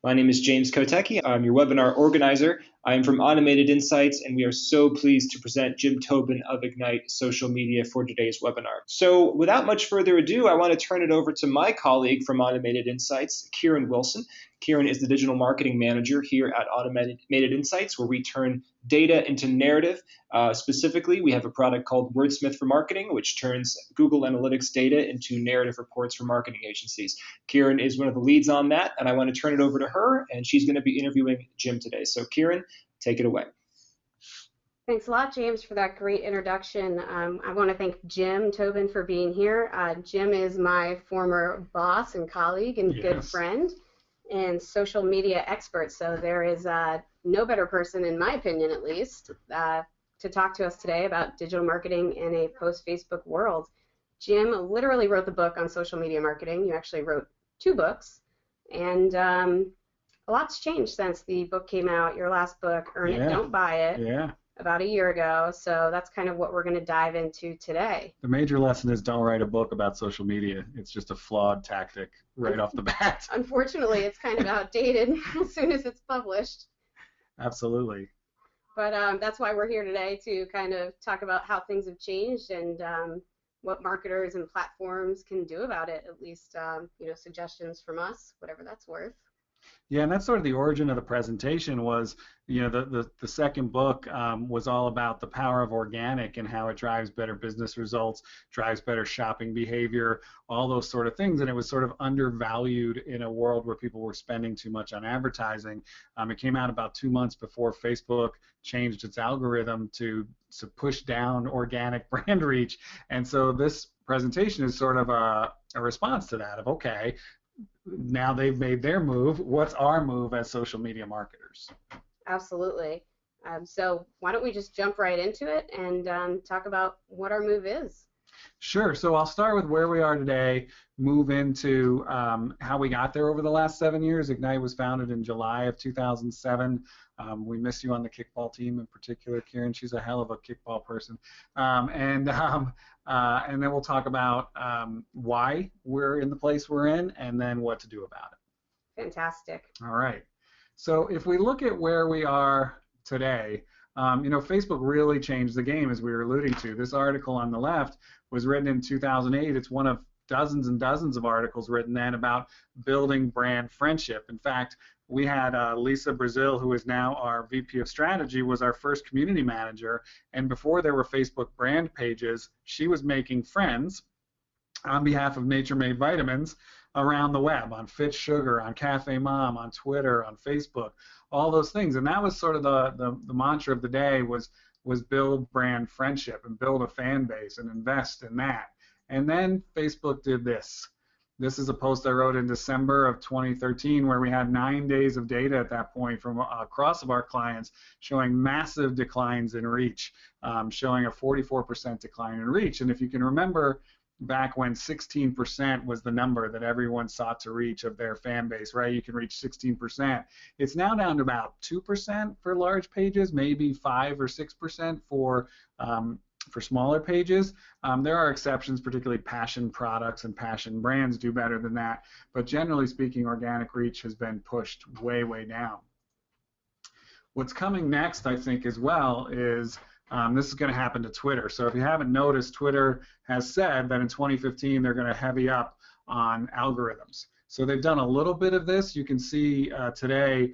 My name is James Kotecki. I'm your webinar organizer. I am from Automated Insights, and we are so pleased to present Jim Tobin of Ignite Social Media for today's webinar. So without much further ado, I want to turn it over to my colleague from Automated Insights, Kieran Wilson. Kieran is the digital marketing manager here at Automated Insights, where we turn data into narrative. Specifically, we have a product called Wordsmith for Marketing, which turns Google Analytics data into narrative reports for marketing agencies. Kieran is one of the leads on that, and I want to turn it over to her, and she's going to be interviewing Jim today. So Kieran, take it away. Thanks a lot, James, for that great introduction. I want to thank Jim Tobin for being here. Jim is my former boss and colleague and good friend and social media expert, so there is no better person, in my opinion at least, to talk to us today about digital marketing in a post-Facebook world. Jim literally wrote the book on social media marketing. You actually wrote 2 books, and a lot's changed since the book came out. Your last book, Earn It, Don't Buy It, about a year ago, so that's kind of what we're going to dive into today. The major lesson is don't write a book about social media. It's just a flawed tactic right off the bat. Unfortunately, it's kind of outdated as soon as it's published. Absolutely. But that's why we're here today, to kind of talk about how things have changed and what marketers and platforms can do about it, at least suggestions from us, whatever that's worth. Yeah, and that's sort of the origin of the presentation was, the second book was all about the power of organic and how it drives better business results, drives better shopping behavior, all those sort of things, and it was sort of undervalued in a world where people were spending too much on advertising. It came out about 2 months before Facebook changed its algorithm to push down organic brand reach, and so this presentation is sort of a response to that of, okay, now they've made their move. What's our move as social media marketers? Absolutely. So why don't we just jump right into it and talk about what our move is? Sure. So I'll start with where we are today, move into how we got there over the last 7 years. Ignite was founded in July of 2007. We miss you on the kickball team in particular, Kieran. She's a hell of a kickball person. And then we'll talk about why we're in the place we're in and then what to do about it. Fantastic. All right. So if we look at where we are today, Facebook really changed the game, as we were alluding to. This article on the left was written in 2008. It's one of dozens and dozens of articles written then about building brand friendship. In fact, we had Lisa Brazil, who is now our VP of Strategy, was our first community manager, and before there were Facebook brand pages, she was making friends on behalf of Nature Made Vitamins around the web, on Fit Sugar, on Cafe Mom, on Twitter, on Facebook, all those things. And that was sort of the mantra of the day was build brand friendship and build a fan base and invest in that. And then Facebook did this. This is a post I wrote in December of 2013 where we had 9 days of data at that point from across of our clients showing massive declines in reach, showing a 44% decline in reach. And if you can remember back when 16% was the number that everyone sought to reach of their fan base, right? You can reach 16%. It's now down to about 2% for large pages, maybe 5 or 6% for smaller pages. There are exceptions, particularly passion products and passion brands do better than that, but generally speaking, organic reach has been pushed way, way down. What's coming next, I think, as well, is this is going to happen to Twitter. So if you haven't noticed, Twitter has said that in 2015 they're going to heavy up on algorithms. So they've done a little bit of this. You can see today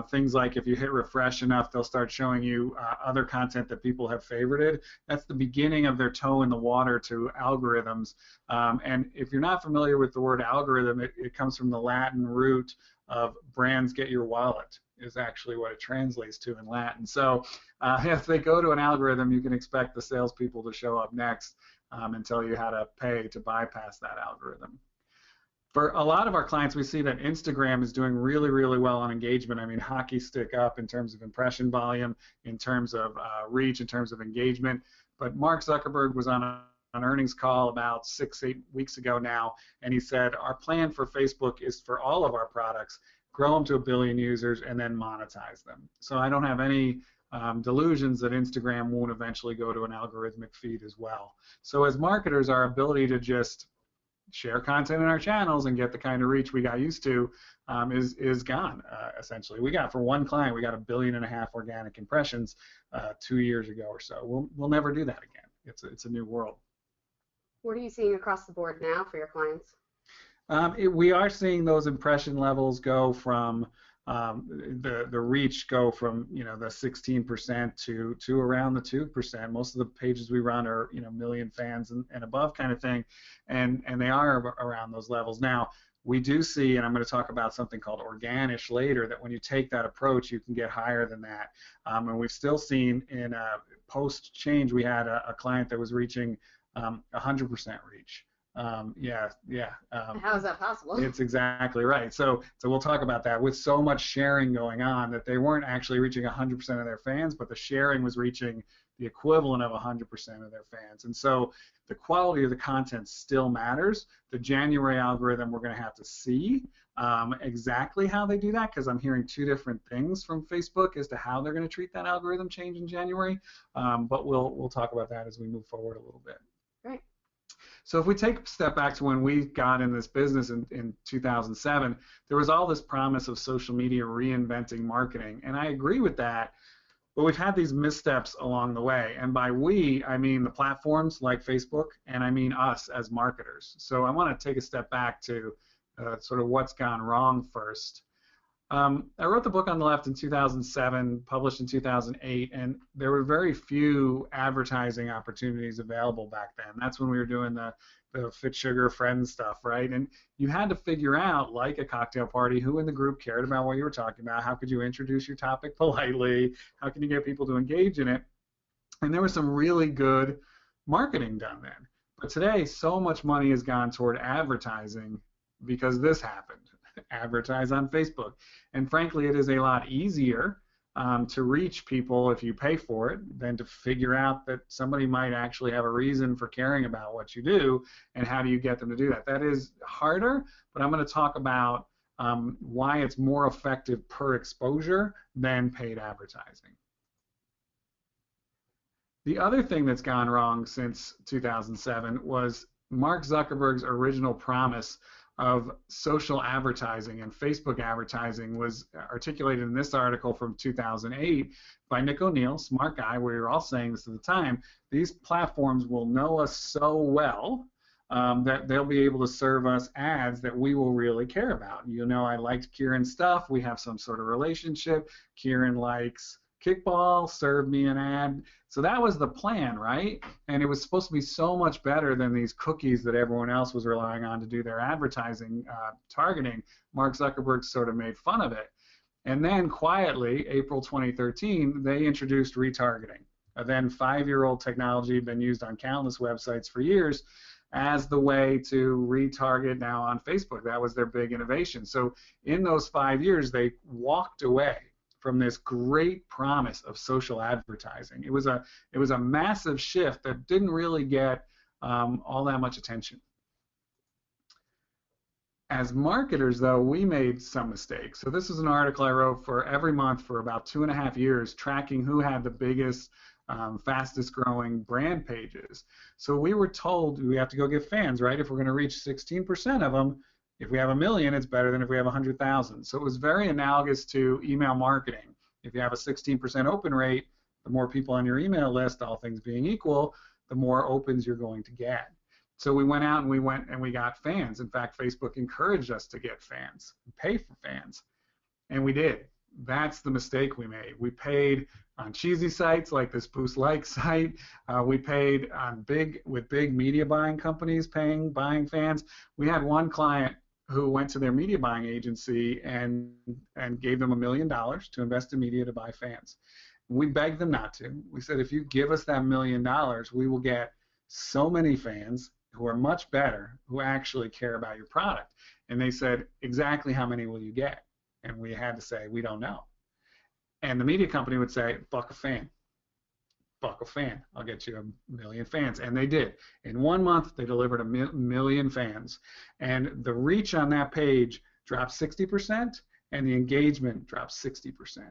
things like if you hit refresh enough, they'll start showing you other content that people have favorited. That's the beginning of their toe in the water to algorithms. And if you're not familiar with the word algorithm, it comes from the Latin root of brands get your wallet, is actually what it translates to in Latin. So if they go to an algorithm, you can expect the salespeople to show up next and tell you how to pay to bypass that algorithm. For a lot of our clients, we see that Instagram is doing really, really well on engagement. I mean, hockey stick up in terms of impression volume, in terms of reach, in terms of engagement. But Mark Zuckerberg was on an earnings call about 6-8 weeks ago now, and he said, our plan for Facebook is for all of our products, grow them to 1 billion users, and then monetize them. So I don't have any delusions that Instagram won't eventually go to an algorithmic feed as well. So as marketers, our ability to just share content in our channels and get the kind of reach we got used to is gone, essentially. We got, for one client, we got 1.5 billion organic impressions 2 years ago or so. We'll never do that again. It's a new world. What are you seeing across the board now for your clients? We are seeing those impression levels go from the reach go from the 16% to around the 2%. Most of the pages we run are million fans and above kind of thing, and they are around those levels. Now we do see, and I'm going to talk about something called organish later, that when you take that approach, you can get higher than that. And we've still seen in post change, we had a client that was reaching 100% reach. How is that possible? It's exactly right. So we'll talk about that. With so much sharing going on, that they weren't actually reaching 100% of their fans, but the sharing was reaching the equivalent of 100% of their fans. And so the quality of the content still matters. The January algorithm, we're going to have to see exactly how they do that, because I'm hearing two different things from Facebook as to how they're going to treat that algorithm change in January. But we'll talk about that as we move forward a little bit. Great. So if we take a step back to when we got in this business in 2007, there was all this promise of social media reinventing marketing, and I agree with that, but we've had these missteps along the way, and by we, I mean the platforms like Facebook, and I mean us as marketers. So I want to take a step back to sort of what's gone wrong first. I wrote the book On the Left in 2007, published in 2008, and there were very few advertising opportunities available back then. That's when we were doing the Fit Sugar Friends stuff, right? And you had to figure out, like a cocktail party, who in the group cared about what you were talking about, how could you introduce your topic politely, how can you get people to engage in it. And there was some really good marketing done then. But today, so much money has gone toward advertising because this happened. Advertise on Facebook, and frankly it is a lot easier to reach people if you pay for it than to figure out that somebody might actually have a reason for caring about what you do, and how do you get them to do that. That is harder, but I'm going to talk about why it's more effective per exposure than paid advertising. The other thing that's gone wrong since 2007 was Mark Zuckerberg's original promise of social advertising, and Facebook advertising was articulated in this article from 2008 by Nick O'Neill, smart guy. We were all saying this at the time. These platforms will know us so well that they'll be able to serve us ads that we will really care about. I liked Kieran's stuff. We have some sort of relationship. Kieran likes kickball, serve me an ad. So that was the plan, right? And it was supposed to be so much better than these cookies that everyone else was relying on to do their advertising targeting. Mark Zuckerberg sort of made fun of it. And then quietly, April 2013, they introduced retargeting, a then 5-year-old technology been used on countless websites for years as the way to retarget now on Facebook. That was their big innovation. So in those 5 years, they walked away from this great promise of social advertising. It was a massive shift that didn't really get all that much attention. As marketers, though, we made some mistakes. So this is an article I wrote for every month for about 2.5 years, tracking who had the biggest, fastest growing brand pages. So we were told we have to go get fans, right? If we're going to reach 16% of them, if we have 1 million, it's better than if we have 100,000. So it was very analogous to email marketing. If you have a 16% open rate, the more people on your email list, all things being equal, the more opens you're going to get. So we went out and we got fans. In fact, Facebook encouraged us to get fans, pay for fans, and we did. That's the mistake we made. We paid on cheesy sites like this Boost Like site. We paid on with big media buying companies buying fans. We had one client who went to their media buying agency and gave them $1 million to invest in media to buy fans. We begged them not to. We said, if you give us that $1 million, we will get so many fans who are much better, who actually care about your product. And they said, exactly how many will you get? And we had to say, we don't know. And the media company would say, $1 a fan. $1 a fan. I'll get you 1 million fans. And they did. In 1 month, they delivered 1 million fans. And the reach on that page dropped 60%, and the engagement dropped 60%.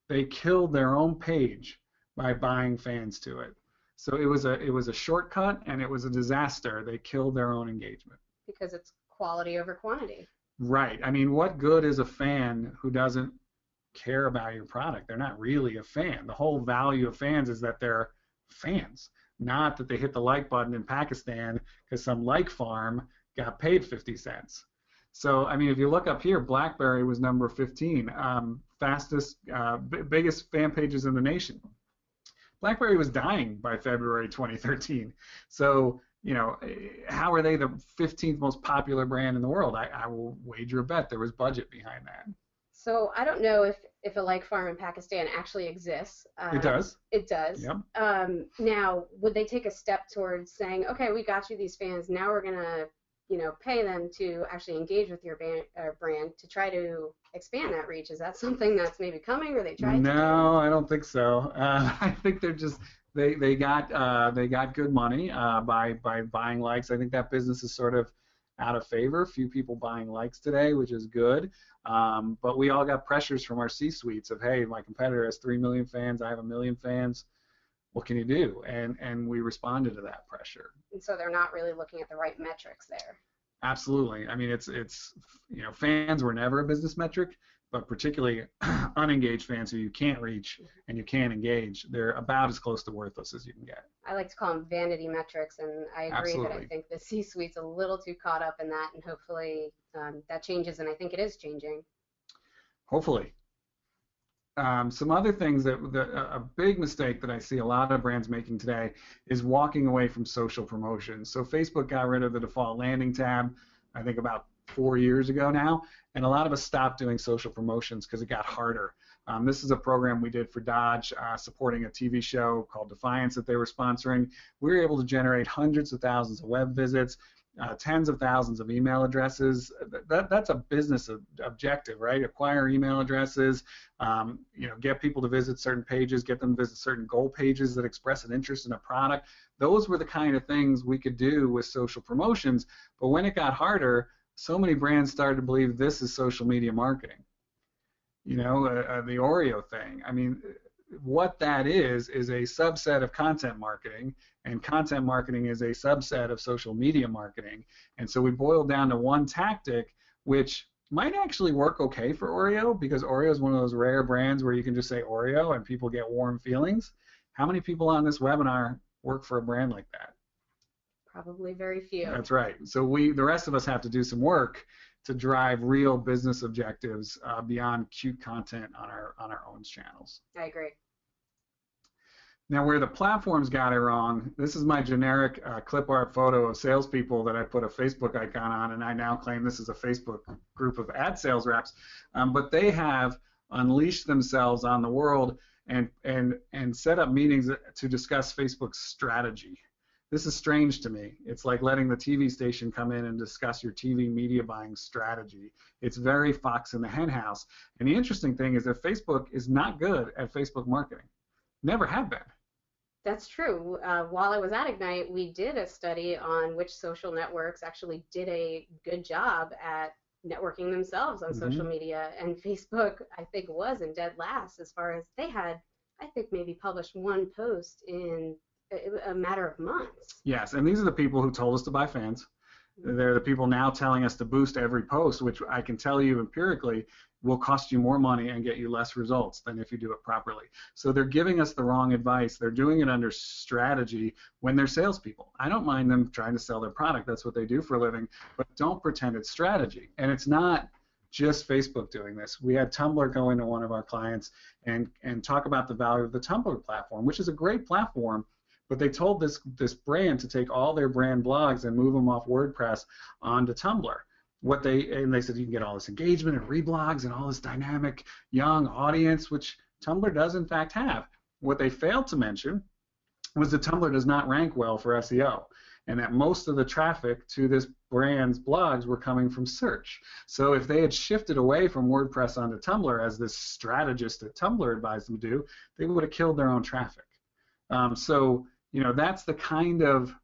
They killed their own page by buying fans to it. So it was a shortcut, and it was a disaster. They killed their own engagement. because it's quality over quantity. Right. I mean, what good is a fan who doesn't care about your product? They're not really a fan. The whole value of fans is that they're fans, not that they hit the like button in Pakistan because some like farm got paid 50 cents. So, I mean, if you look up here, BlackBerry was number 15, biggest fan pages in the nation. BlackBerry was dying by February 2013. So, you know, how are they the 15th most popular brand in the world? I will wager a bet there was budget behind that. So I don't know if a like farm in Pakistan actually exists. It does. It does. Yep. Now, would they take a step towards saying, okay, we got you these fans, now we're going to, you know, pay them to actually engage with your brand to try to expand that reach? Is that something that's maybe coming, or they tried to do? No, I don't think so. I think they're just they got good money by buying likes. I think that business is sort of out of favor. Few people buying likes today, which is good. But we all got pressures from our C-suites of, hey, my competitor has 3 million fans, I have 1 million fans. What can you do? And we responded to that pressure. And so they're not really looking at the right metrics there. Absolutely. I mean, it's you know, fans were never a business metric, but particularly unengaged fans who you can't reach and you can't engage, they're about as close to worthless as you can get. I like to call them vanity metrics, and I agree Absolutely. that I think the C-suite's a little too caught up in that, and hopefully that changes, and I think it is changing. Hopefully. Some other things that a big mistake that I see a lot of brands making today is walking away from social promotion. So Facebook got rid of the default landing tab, I think about 4 years ago now, and a lot of us stopped doing social promotions because it got harder. This is a program we did for Dodge, supporting a TV show called Defiance that they were sponsoring. We were able to generate hundreds of thousands of web visits, tens of thousands of email addresses. That's a business objective, right? Acquire email addresses, you know, get people to visit certain pages, get them to visit certain goal pages that express an interest in a product. Those were the kind of things we could do with social promotions. But when it got harder, so many brands started to believe this is social media marketing. You know, the Oreo thing. I mean, what that is a subset of content marketing, and content marketing is a subset of social media marketing. And so we boiled down to one tactic, which might actually work okay for Oreo, because Oreo is one of those rare brands where you can just say Oreo and people get warm feelings. How many people on this webinar work for a brand like that? Probably very few. That's right. So the rest of us have to do some work to drive real business objectives beyond cute content on our own channels. I agree. Now, where the platforms got it wrong, this is my generic clip art photo of salespeople that I put a Facebook icon on, and I now claim this is a Facebook group of ad sales reps. But they have unleashed themselves on the world and set up meetings to discuss Facebook's strategy. This is strange to me. It's like letting the TV station come in and discuss your TV media buying strategy. It's very Fox in the hen house. And the interesting thing is that Facebook is not good at Facebook marketing. Never have been. That's true. While I was at Ignite, we did a study on which social networks actually did a good job at networking themselves on social media. And Facebook, I think, was in dead last as far as they had, I think, maybe published one post in a matter of months. Yes, and these are the people who told us to buy fans. They're the people now telling us to boost every post, which I can tell you empirically will cost you more money and get you less results than if you do it properly. So they're giving us the wrong advice. They're doing it under strategy when they're salespeople. I don't mind them trying to sell their product. That's what they do for a living. But don't pretend it's strategy. And it's not just Facebook doing this. We had Tumblr go into one of our clients and talk about the value of the Tumblr platform, which is a great platform. But they told this brand to take all their brand blogs and move them off WordPress onto Tumblr. And they said you can get all this engagement and reblogs and all this dynamic young audience, which Tumblr does in fact have. What they failed to mention was that Tumblr does not rank well for SEO, and that most of the traffic to this brand's blogs were coming from search. So if they had shifted away from WordPress onto Tumblr, as this strategist at Tumblr advised them to do, they would have killed their own traffic. So you know, that's the kind of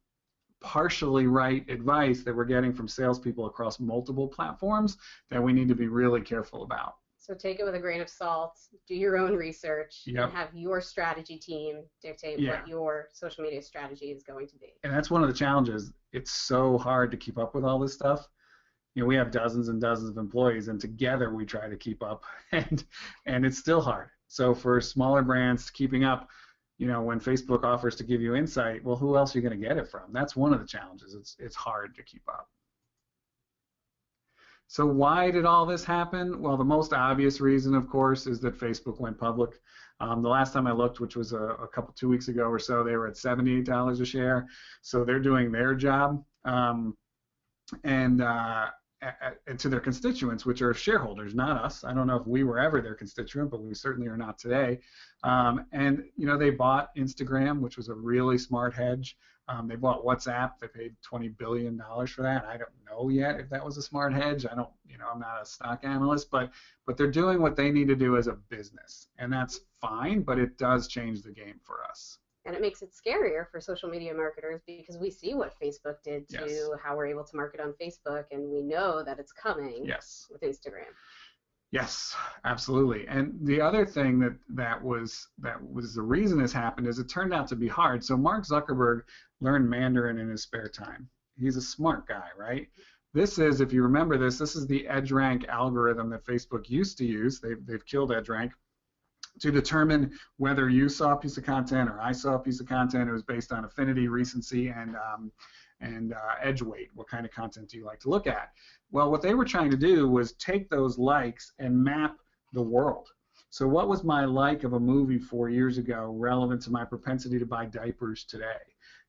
partially right advice that we're getting from salespeople across multiple platforms that we need to be really careful about. So take it with a grain of salt, do your own research, Yep. and have your strategy team dictate Yeah. what your social media strategy is going to be. And that's one of the challenges. It's so hard to keep up with all this stuff. You know, we have dozens and dozens of employees, and together we try to keep up, and it's still hard. So for smaller brands, keeping up, you know, when Facebook offers to give you insight, well, who else are you going to get it from? That's one of the challenges. It's hard to keep up. So why did all this happen? Well, the most obvious reason, of course, is that Facebook went public. The last time I looked, which was a couple 2 weeks ago or so, they were at $78 a share. So they're doing their job, and to their constituents, which are shareholders, not us. I don't know if we were ever their constituent, but we certainly are not today. And you know, they bought Instagram, which was a really smart hedge. They bought WhatsApp. They paid $20 billion for that. I don't know yet if that was a smart hedge. I don't, you know, I'm not a stock analyst, but they're doing what they need to do as a business, and that's fine. But it does change the game for us. And it makes it scarier for social media marketers because we see what Facebook did to Yes. how we're able to market on Facebook, and we know that it's coming Yes. with Instagram. Yes, absolutely. And the other thing that was the reason this happened is it turned out to be hard. So Mark Zuckerberg learned Mandarin in his spare time. He's a smart guy, right? This is, if you remember this is the EdgeRank algorithm that Facebook used to use. They've killed EdgeRank to determine whether you saw a piece of content or I saw a piece of content. It was based on affinity, recency, and edge weight. What kind of content do you like to look at? Well, what they were trying to do was take those likes and map the world. So what was my like of a movie 4 years ago relevant to my propensity to buy diapers today?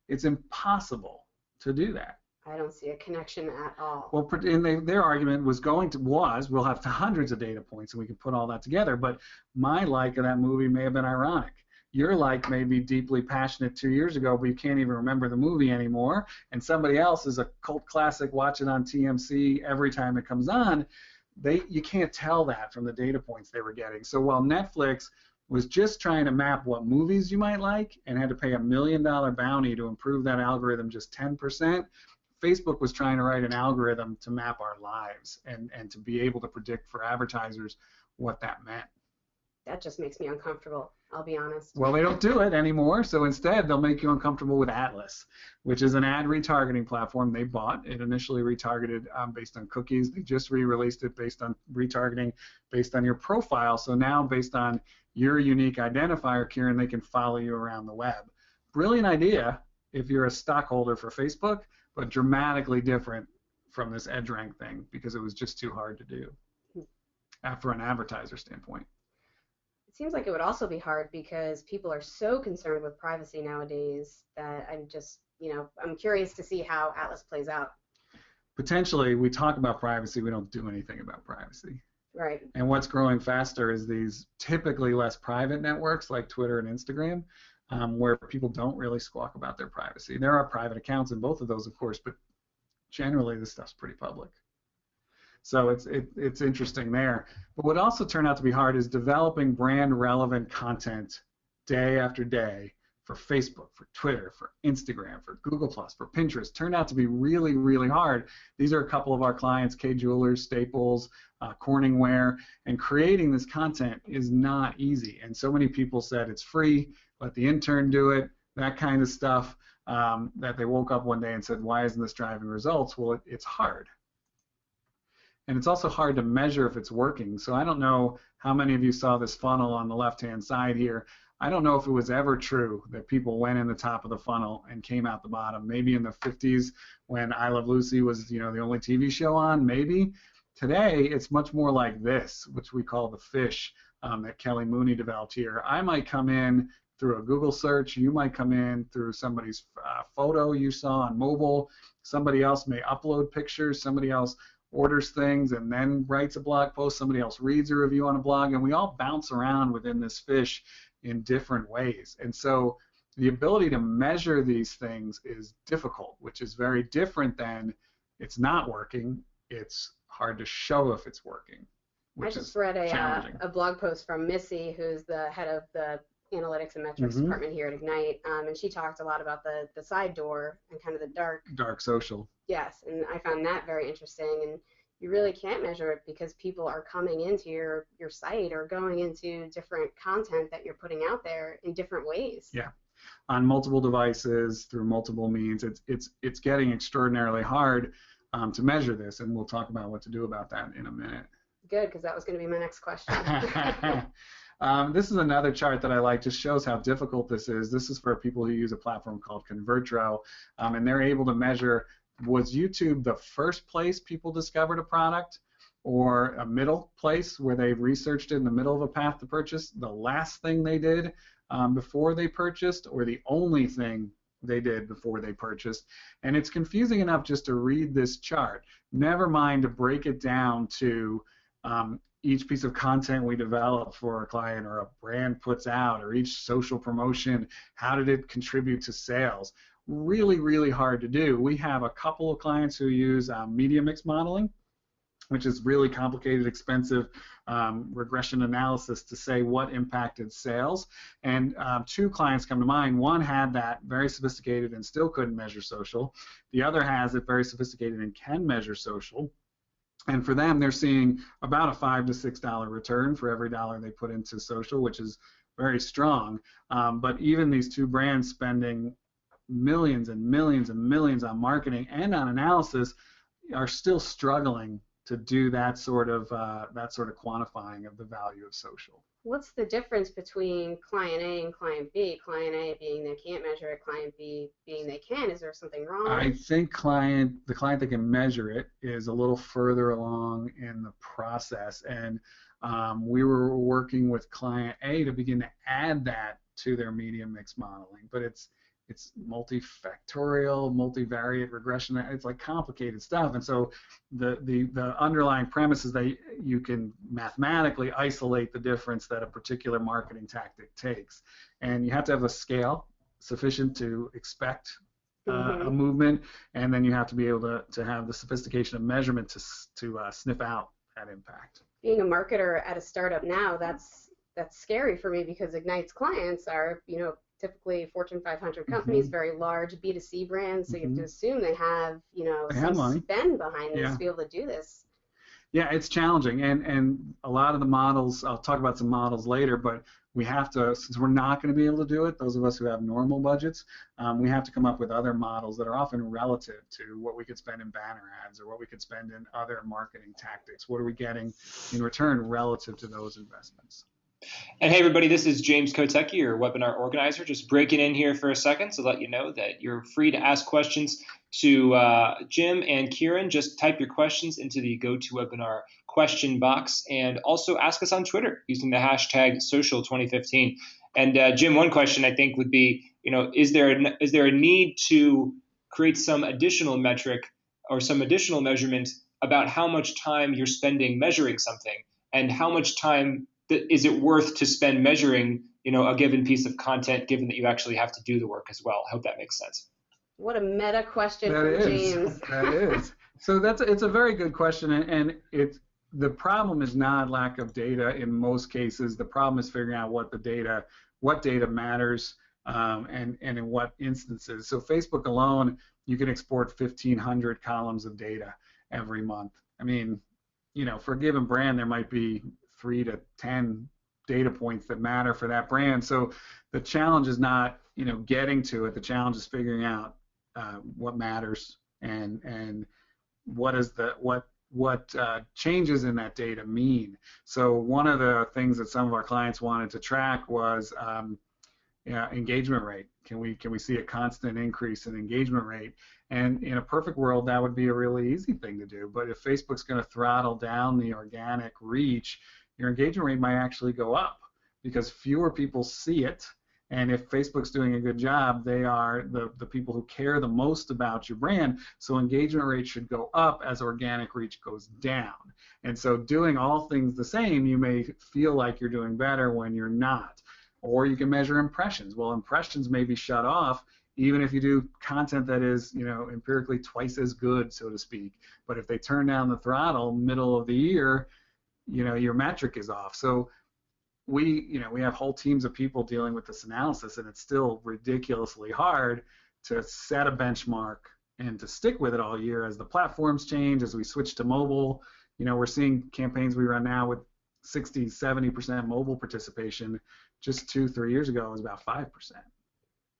It's impossible to do that. I don't see a connection at all. Well, and their argument was we'll have hundreds of data points and we can put all that together, but my like of that movie may have been ironic. Your like may be deeply passionate 2 years ago, but you can't even remember the movie anymore, and somebody else is a cult classic, watch it on TMC every time it comes on. You can't tell that from the data points they were getting. So while Netflix was just trying to map what movies you might like and had to pay $1 million bounty to improve that algorithm just 10%, Facebook was trying to write an algorithm to map our lives and to be able to predict for advertisers what that meant. That just makes me uncomfortable, I'll be honest. Well, they don't do it anymore, so instead they'll make you uncomfortable with Atlas, which is an ad retargeting platform they bought. It initially retargeted based on cookies. They just re-released it based on retargeting based on your profile. So now based on your unique identifier, Kieran, they can follow you around the web. Brilliant idea if you're a stockholder for Facebook, but dramatically different from this EdgeRank thing because it was just too hard to do for an advertiser standpoint. It seems like it would also be hard because people are so concerned with privacy nowadays that I'm just, I'm curious to see how Atlas plays out. Potentially, we talk about privacy, we don't do anything about privacy. Right. And what's growing faster is these typically less private networks like Twitter and Instagram, where people don't really squawk about their privacy. There are private accounts in both of those, of course, but generally this stuff's pretty public. So it's interesting there. But what also turned out to be hard is developing brand relevant content day after day for Facebook, for Twitter, for Instagram, for Google+, for Pinterest. Turned out to be really, really hard. These are a couple of our clients, Kay Jewelers, Staples, Corningware, and creating this content is not easy. And so many people said it's free, let the intern do it, that kind of stuff, that they woke up one day and said, why isn't this driving results? Well, it's hard. And it's also hard to measure if it's working. So I don't know how many of you saw this funnel on the left-hand side here. I don't know if it was ever true that people went in the top of the funnel and came out the bottom. Maybe in the 50s when I Love Lucy was, the only TV show on, maybe. Today, it's much more like this, which we call the fish that Kelly Mooney developed here. I might come in through a Google search. You might come in through somebody's photo you saw on mobile. Somebody else may upload pictures. Somebody else orders things and then writes a blog post. Somebody else reads a review on a blog, and we all bounce around within this fish in different ways. And so the ability to measure these things is difficult, which is very different than it's not working. It's hard to show if it's working. I just read a blog post from Missy, who's the head of the analytics and metrics department here at Ignite, and she talked a lot about the side door and kind of the dark social. Yes, and I found that very interesting. And you really can't measure it because people are coming into your site or going into different content that you're putting out there in different ways. Yeah, on multiple devices through multiple means. It's getting extraordinarily hard to measure this, and we'll talk about what to do about that in a minute. Good, because that was going to be my next question. This is another chart that I like. Just shows how difficult this is. This is for people who use a platform called ConvertRow, and they're able to measure, was YouTube the first place people discovered a product, or a middle place where they researched it in the middle of a path to purchase, the last thing they did before they purchased, or the only thing they did before they purchased. And it's confusing enough just to read this chart, never mind to break it down to each piece of content we develop for a client or a brand puts out, or each social promotion, how did it contribute to sales. Really, really hard to do. We have a couple of clients who use media mix modeling, which is really complicated, expensive regression analysis to say what impacted sales. And 2 clients come to mind. One had that very sophisticated and still couldn't measure social. The other has it very sophisticated and can measure social. And for them, they're seeing about a $5 to $6 return for every dollar they put into social, which is very strong. But even these 2 brands spending millions and millions and millions on marketing and on analysis are still struggling to do that sort of quantifying of the value of social. What's the difference between client A and client B? Client A being they can't measure it, client B being they can. Is there something wrong? I think the client that can measure it is a little further along in the process, and we were working with client A to begin to add that to their media mix modeling, but it's multifactorial, multivariate regression. It's like complicated stuff, and so the underlying premise is that you can mathematically isolate the difference that a particular marketing tactic takes, and you have to have a scale sufficient to expect a movement, and then you have to be able to have the sophistication of measurement to sniff out that impact. Being a marketer at a startup now, that's scary for me because Ignite's clients are, typically Fortune 500 companies, very large B2C brands, so you have to assume they have, some spend behind this to be able to do this. Yeah, it's challenging, and a lot of the models, I'll talk about some models later, but we have to, since we're not going to be able to do it, those of us who have normal budgets, we have to come up with other models that are often relative to what we could spend in banner ads or what we could spend in other marketing tactics. What are we getting in return relative to those investments? And hey everybody, this is James Kotecki, your webinar organizer, just breaking in here for a second to let you know that you're free to ask questions to Jim and Kieran. Just type your questions into the GoToWebinar question box, and also ask us on Twitter using the hashtag social2015. And Jim, one question I think would be, is there a need to create some additional metric or some additional measurement about how much time you're spending measuring something, and how much time is it worth to spend measuring, a given piece of content, given that you actually have to do the work as well? I hope that makes sense. What a meta question from James. That is. So it's a very good question, and the problem is not lack of data in most cases. The problem is figuring out what data matters, and in what instances. So Facebook alone, you can export 1,500 columns of data every month. I mean, for a given brand, there might be 3 to 10 data points that matter for that brand. So the challenge is not, getting to it. The challenge is figuring out what matters and what changes in that data mean. So one of the things that some of our clients wanted to track was engagement rate. Can we see a constant increase in engagement rate? And in a perfect world, that would be a really easy thing to do. But if Facebook's going to throttle down the organic reach, your engagement rate might actually go up because fewer people see it. And if Facebook's doing a good job, they are the people who care the most about your brand. So engagement rate should go up as organic reach goes down. And so doing all things the same, you may feel like you're doing better when you're not. Or you can measure impressions. Well, impressions may be shut off even if you do content that is, empirically twice as good, so to speak. But if they turn down the throttle middle of the year, your metric is off. So we have whole teams of people dealing with this analysis, and it's still ridiculously hard to set a benchmark and to stick with it all year as the platforms change, as we switch to mobile. We're seeing campaigns we run now with 60, 70% mobile participation. Just 2-3 years ago, it was about 5%.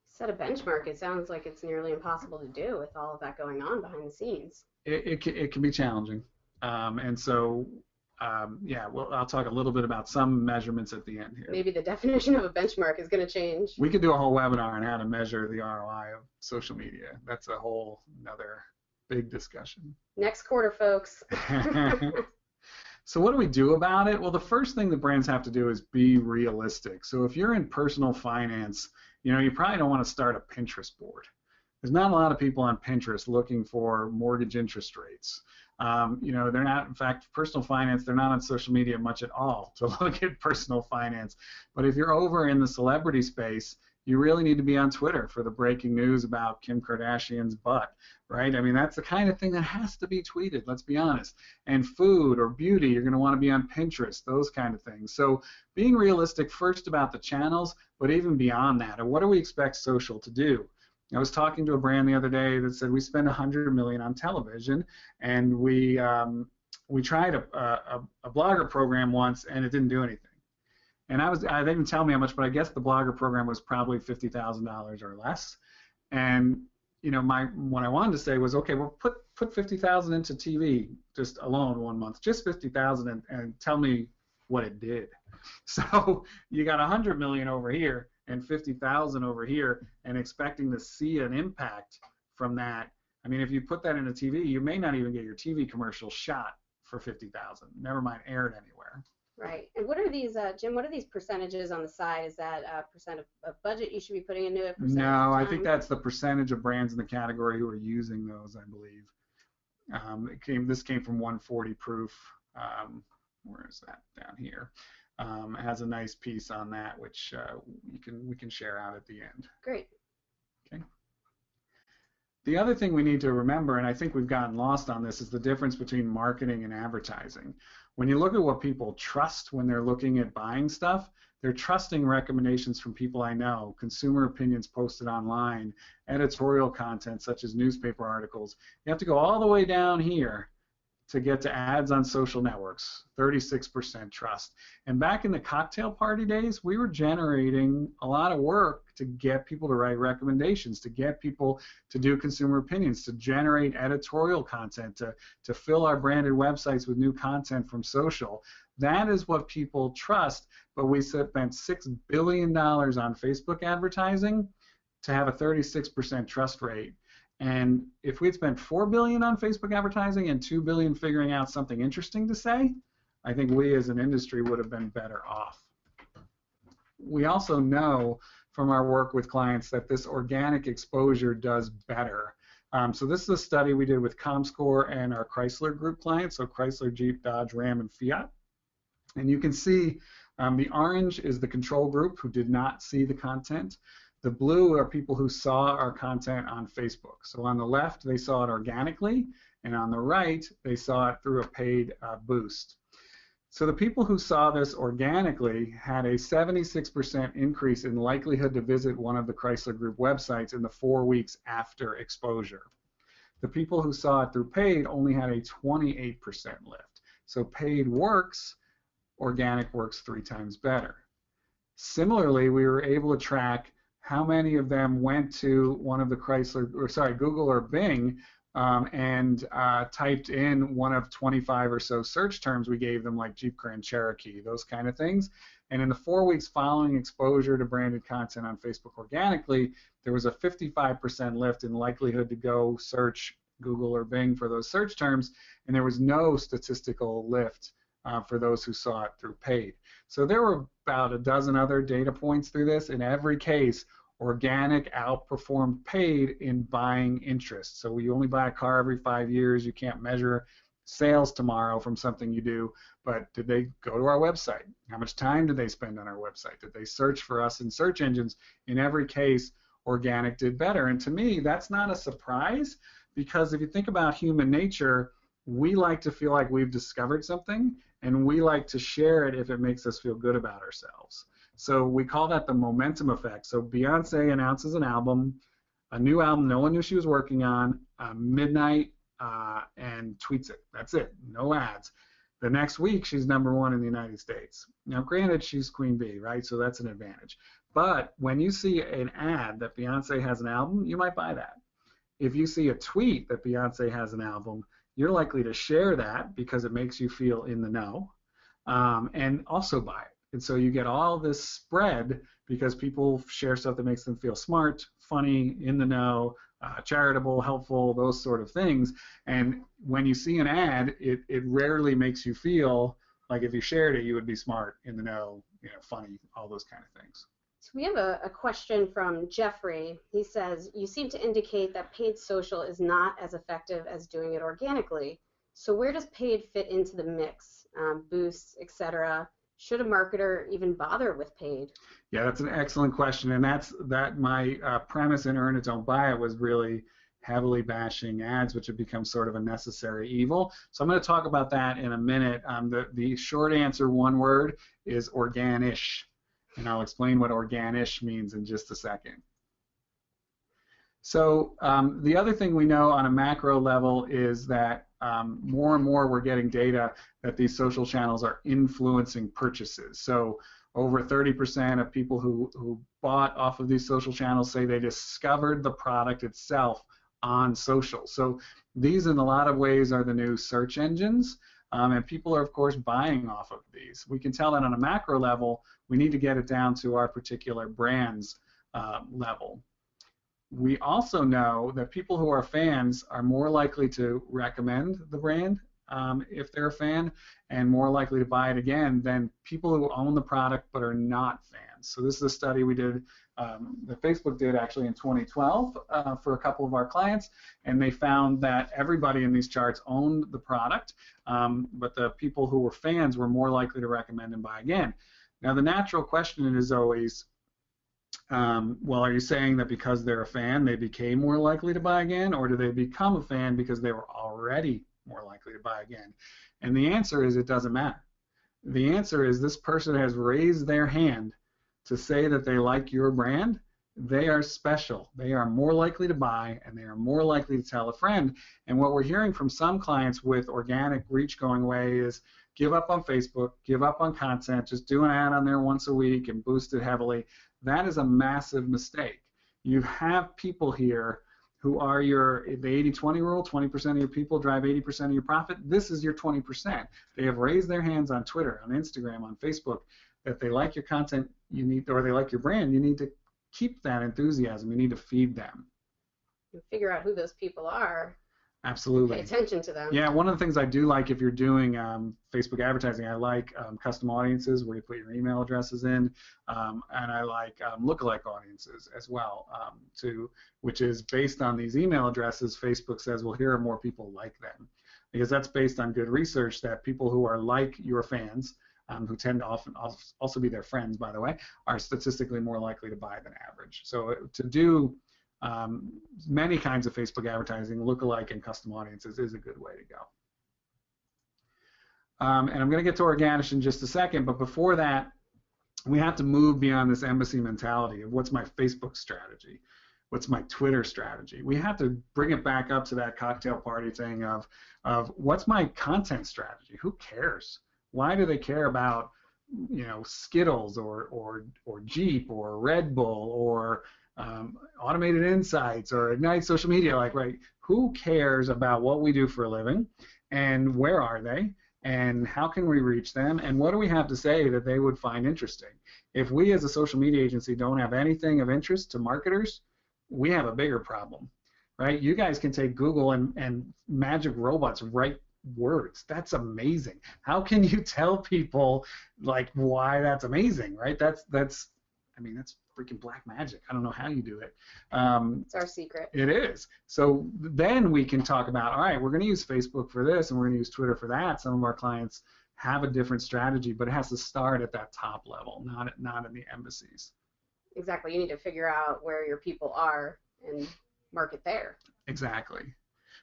Set a benchmark. It sounds like it's nearly impossible to do with all of that going on behind the scenes. It can be challenging. And so, well, I'll talk a little bit about some measurements at the end here. Maybe the definition of a benchmark is going to change. We could do a whole webinar on how to measure the ROI of social media. That's a whole another big discussion. Next quarter, folks. So what do we do about it? Well, the first thing that brands have to do is be realistic. So if you're in personal finance, you probably don't want to start a Pinterest board. There's not a lot of people on Pinterest looking for mortgage interest rates. They're not, in fact, personal finance, they're not on social media much at all to look at personal finance. But if you're over in the celebrity space, you really need to be on Twitter for the breaking news about Kim Kardashian's butt, right? I mean, that's the kind of thing that has to be tweeted, let's be honest. And food or beauty, you're going to want to be on Pinterest, those kind of things. So being realistic first about the channels, but even beyond that, and what do we expect social to do? I was talking to a brand the other day that said we spend $100 million on television, and we tried a blogger program once, and it didn't do anything. And they didn't tell me how much, but I guess the blogger program was probably $50,000 or less. And what I wanted to say was, okay, well, put $50,000 into TV just alone 1 month, just $50,000, and tell me what it did. So you got $100 million over here and $50,000 over here, and expecting to see an impact from that. I mean, if you put that into TV, you may not even get your TV commercial shot for $50,000. Never mind aired anywhere. Right. And what are these, Jim? What are these percentages on the side? Is that a percent of budget you should be putting into it? No, I think that's the percentage of brands in the category who are using those, I believe. This came from 140 Proof. Where is that? Down here. It has a nice piece on that, which we can share out at the end. Great. Okay. The other thing we need to remember, and I think we've gotten lost on this, is the difference between marketing and advertising. When you look at what people trust when they're looking at buying stuff, they're trusting recommendations from people I know, consumer opinions posted online, editorial content such as newspaper articles. You have to go all the way down here to get to ads on social networks, 36% trust. And back in the cocktail party days, we were generating a lot of work to get people to write recommendations, to get people to do consumer opinions, to generate editorial content, to fill our branded websites with new content from social. That is what people trust, but we spent $6 billion on Facebook advertising to have a 36% trust rate. And if we'd spent $4 billion on Facebook advertising and $2 billion figuring out something interesting to say, I think we as an industry would have been better off. We also know from our work with clients that this organic exposure does better. So this is a study we did with ComScore and our Chrysler Group clients, so Chrysler, Jeep, Dodge, Ram, and Fiat. And you can see the orange is the control group who did not see the content. The blue are people who saw our content on Facebook. So on the left, they saw it organically, and on the right, they saw it through a paid boost. So the people who saw this organically had a 76% increase in likelihood to visit one of the Chrysler Group websites in the 4 weeks after exposure. The people who saw it through paid only had a 28% lift. So paid works, organic works 3 times better. Similarly, we were able to track how many of them went to one of the Google or Bing and typed in one of 25 or so search terms we gave them, like Jeep Grand Cherokee, those kind of things. And in the 4 weeks following exposure to branded content on Facebook organically, there was a 55% lift in likelihood to go search Google or Bing for those search terms, and there was no statistical lift for those who saw it through paid. So there were about a dozen other data points through this. In every case, organic outperformed paid in buying interest. So you only buy a car every 5 years. You can't measure sales tomorrow from something you do, but did they go to our website? How much time did they spend on our website? Did they search for us in search engines? In every case, organic did better. And to me, that's not a surprise, because if you think about human nature, we like to feel like we've discovered something, and we like to share it if it makes us feel good about ourselves. So we call that the momentum effect. So Beyonce announces an album, a new album no one knew she was working on, midnight, and tweets it. That's it. No ads. The next week, she's #1 in the United States. Now, granted, she's Queen Bee, right? So that's an advantage. But when you see an ad that Beyonce has an album, you might buy that. If you see a tweet that Beyonce has an album, you're likely to share that because it makes you feel in the know, and also buy it. And so you get all this spread because people share stuff that makes them feel smart, funny, in the know, charitable, helpful, those sort of things. And when you see an ad, it rarely makes you feel like if you shared it, you would be smart, in the know, funny, all those kind of things. So we have a question from Jeffrey. He says, you seem to indicate that paid social is not as effective as doing it organically. So where does paid fit into the mix? Boosts, etc. Should a marketer even bother with paid? Yeah, that's an excellent question, and that my premise in Earn It, Don't Buy It was really heavily bashing ads, which have become sort of a necessary evil. So I'm going to talk about that in a minute. The short answer, one word, is organish, and I'll explain what organish means in just a second. So the other thing we know on a macro level is that more and more we're getting data that these social channels are influencing purchases. So over 30% of people who bought off of these social channels say they discovered the product itself on social. So these in a lot of ways are the new search engines, and people are of course buying off of these. We can tell that on a macro level. We need to get it down to our particular brand's level. We also know that people who are fans are more likely to recommend the brand if they're a fan, and more likely to buy it again than people who own the product but are not fans. So this is a study we did, that Facebook did actually in 2012 for a couple of our clients, and they found that everybody in these charts owned the product, but the people who were fans were more likely to recommend and buy again. Now the natural question is always, well, are you saying that because they're a fan they became more likely to buy again, or do they become a fan because they were already more likely to buy again? And the answer is it doesn't matter. The answer is this person has raised their hand to say that they like your brand. They are special. They are more likely to buy, and they are more likely to tell a friend. And what we're hearing from some clients with organic reach going away is give up on Facebook, give up on content, just do an ad on there once a week and boost it heavily. That is a massive mistake. You have people here who are the 80-20 rule, 20% of your people drive 80% of your profit. This is your 20%. They have raised their hands on Twitter, on Instagram, on Facebook, that they like your content, or they like your brand. You need to keep that enthusiasm. You need to feed them. You figure out who those people are. Absolutely. Pay attention to them. Yeah, one of the things I do like if you're doing Facebook advertising, I like custom audiences where you put your email addresses in, and I like lookalike audiences as well, which is based on these email addresses. Facebook says, well, here are more people like them, because that's based on good research that people who are like your fans, who tend to often also be their friends, by the way, are statistically more likely to buy than average. So to do many kinds of Facebook advertising, lookalike and custom audiences is a good way to go. And I'm going to get to organish in just a second, but before that, we have to move beyond this embassy mentality of what's my Facebook strategy, what's my Twitter strategy. We have to bring it back up to that cocktail party thing of what's my content strategy? Who cares? Why do they care about, Skittles or Jeep or Red Bull or Automated Insights or Ignite Social Media? Right? Who cares about what we do for a living, and where are they, and how can we reach them, and what do we have to say that they would find interesting? If we as a social media agency don't have anything of interest to marketers, we have a bigger problem, right? You guys can take Google and magic robots write words. That's amazing. How can you tell people why that's amazing, right? That's freaking black magic. I don't know how you do it. It's our secret. It is. So then we can talk about, all right, we're going to use Facebook for this and we're going to use Twitter for that. Some of our clients have a different strategy, but it has to start at that top level, not in the embassies. Exactly. You need to figure out where your people are and market there. Exactly.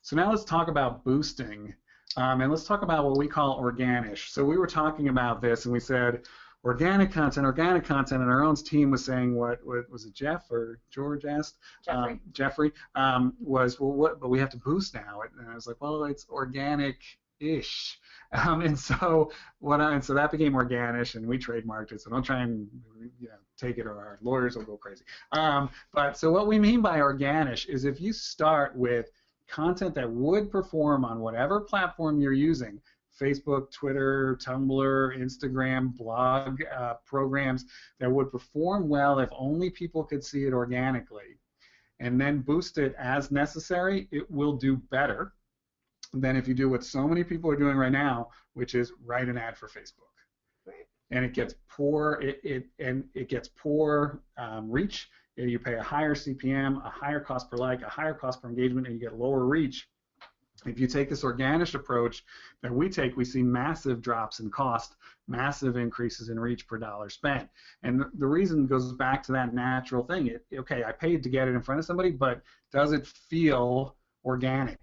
So now let's talk about boosting, and let's talk about what we call organish. So we were talking about this and we said organic content, and our own team was saying, what was it, Jeff or George asked? Jeffrey was, well, what, but we have to boost now. And I was like, well, it's organic-ish. And so that became Organish, and we trademarked it. So don't try and take it, or our lawyers will go crazy. But so what we mean by Organish is if you start with content that would perform on whatever platform you're using, Facebook, Twitter, Tumblr, Instagram, blog programs that would perform well if only people could see it organically, and then boost it as necessary, it will do better than if you do what so many people are doing right now, which is write an ad for Facebook. Right. And it gets poor. It gets poor reach. You pay a higher CPM, a higher cost per like, a higher cost per engagement, and you get lower reach. If you take this Organish approach that we take, we see massive drops in cost, massive increases in reach per dollar spent. And the reason goes back to that natural thing. Okay, I paid to get it in front of somebody, but does it feel organic?